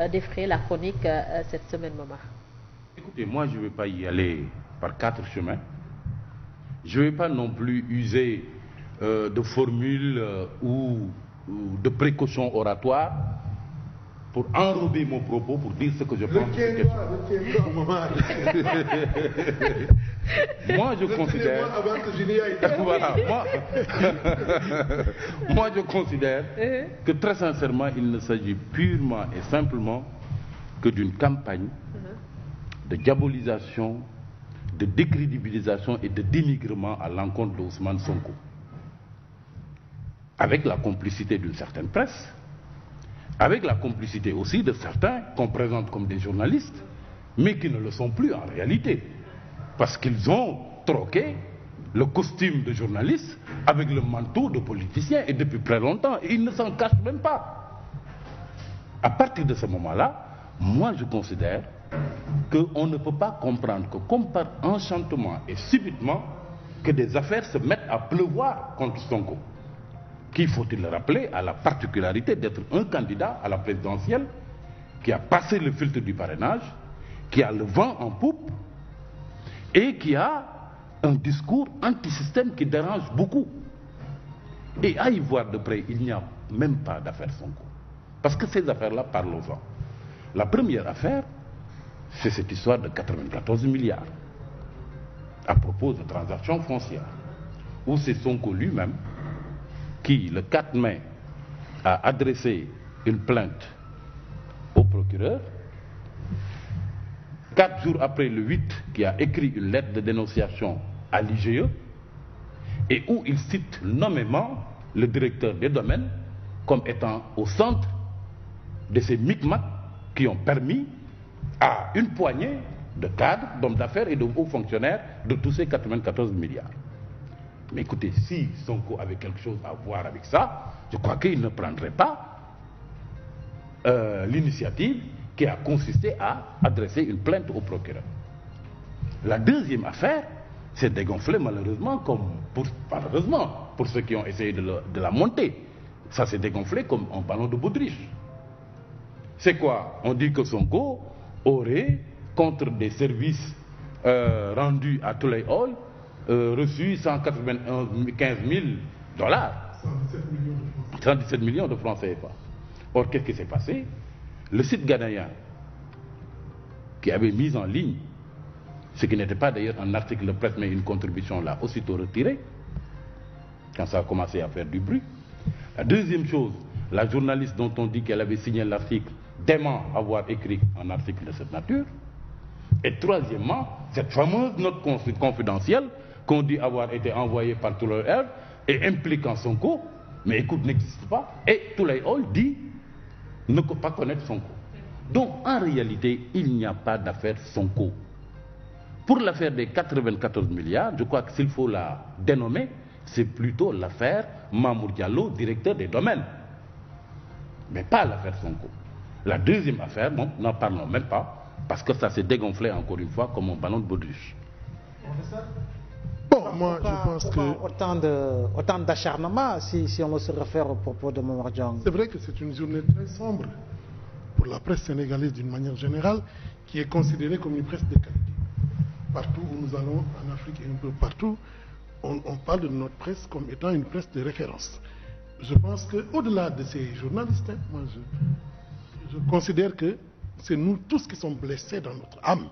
défrayer la chronique cette semaine, Momar? Écoutez, moi je ne vais pas y aller par 4 chemins. Je ne vais pas non plus user de formules ou de précautions oratoires pour enrober mon propos, pour dire ce que je pense. Moi, je considère. Voilà, moi, je considère que très sincèrement, il ne s'agit purement et simplement que d'une campagne de diabolisation, de décrédibilisation et de dénigrement à l'encontre d'Ousmane Sonko. Avec la complicité d'une certaine presse, avec la complicité aussi de certains qu'on présente comme des journalistes, mais qui ne le sont plus en réalité, parce qu'ils ont troqué le costume de journaliste avec le manteau de politicien, et depuis très longtemps, et ils ne s'en cachent même pas. À partir de ce moment-là, moi je considère qu'on ne peut pas comprendre que comme par enchantement et subitement, que des affaires se mettent à pleuvoir contre Sonko, qui, faut-il le rappeler, a la particularité d'être un candidat à la présidentielle qui a passé le filtre du parrainage, qui a le vent en poupe et qui a un discours anti-système qui dérange beaucoup. Et à y voir de près, il n'y a même pas d'affaire Sonko. Parce que ces affaires-là, parlons-en. La première affaire, c'est cette histoire de 94 milliards à propos de transactions foncières, où c'est Sonko lui-même qui, le 4 mai, a adressé une plainte au procureur. 4 jours après, le 8, qui a écrit une lettre de dénonciation à l'IGE, et où il cite nommément le directeur des domaines comme étant au centre de ces micmacs qui ont permis à une poignée de cadres, d'hommes d'affaires et de hauts fonctionnaires de tous ces 94 milliards. Mais écoutez, si Sonko avait quelque chose à voir avec ça, je crois qu'il ne prendrait pas l'initiative qui a consisté à adresser une plainte au procureur. La deuxième affaire s'est dégonflée malheureusement, malheureusement pour ceux qui ont essayé de la monter. Ça s'est dégonflé comme un ballon de baudruche. C'est quoi? On dit que Sonko aurait, contre des services rendus à Tulay Hall, reçu 195 000 dollars. 117 millions de francs CFA. Or, qu'est-ce qui s'est passé? Le site ghanéen qui avait mis en ligne, ce qui n'était pas d'ailleurs un article de presse mais une contribution, l'a aussitôt retiré, quand ça a commencé à faire du bruit. La deuxième chose, la journaliste dont on dit qu'elle avait signé l'article dément avoir écrit un article de cette nature. Et troisièmement, cette fameuse note confidentielle qu'on dit avoir été envoyée par Tulay Hall et impliquant Sonko, mais écoute, n'existe pas. Et Tulay Hall dit ne pas connaître Sonko. Donc en réalité, il n'y a pas d'affaire Sonko. Pour l'affaire des 94 milliards, je crois que s'il faut la dénommer, c'est plutôt l'affaire Mamour Diallo, directeur des domaines. Mais pas l'affaire Sonko. La deuxième affaire, bon, n'en parlons même pas, parce que ça s'est dégonflé encore une fois comme un ballon de baudruche. Bon, moi je pense que... Autant d'acharnement, si on se réfère au propos de Momar Diong. C'est vrai que c'est une journée très sombre pour la presse sénégalaise d'une manière générale, qui est considérée comme une presse de qualité. Partout où nous allons, en Afrique et un peu partout, on parle de notre presse comme étant une presse de référence. Je pense qu'au-delà de ces journalistes, moi je considère que c'est nous tous qui sommes blessés dans notre âme.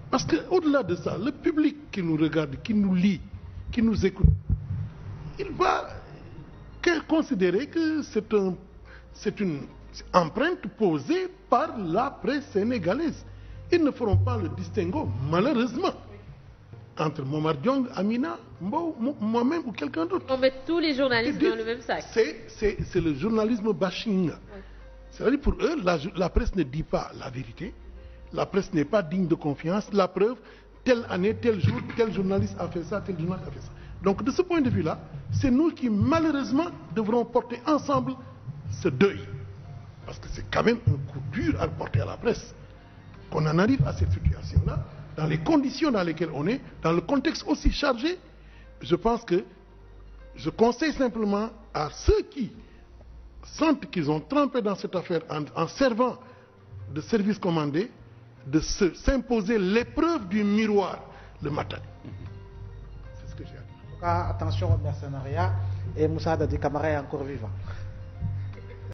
Parce qu'au-delà de ça, le public qui nous regarde, qui nous lit, qui nous écoute, il va considérer que c'est une empreinte posée par la presse sénégalaise. Ils ne feront pas le distinguo, malheureusement, entre Momar Diong, Amina, moi-même ou quelqu'un d'autre. On met tous les journalistes dans le même sac. C'est le journalisme bashing. C'est-à-dire pour eux, la presse ne dit pas la vérité. La presse n'est pas digne de confiance. La preuve, telle année, tel jour, tel journaliste a fait ça, tel journaliste a fait ça. Donc de ce point de vue-là, c'est nous qui malheureusement devrons porter ensemble ce deuil. Parce que c'est quand même un coup dur à porter à la presse. Qu'on en arrive à cette situation-là, dans les conditions dans lesquelles on est, dans le contexte aussi chargé, je pense que je conseille simplement à ceux qui sentent qu'ils ont trempé dans cette affaire en servant de service commandé, de s'imposer l'épreuve du miroir le matin. C'est ce que j'ai à dire. En tout cas, attention au mercenariat, et Moussa Dadi Camara est encore vivant.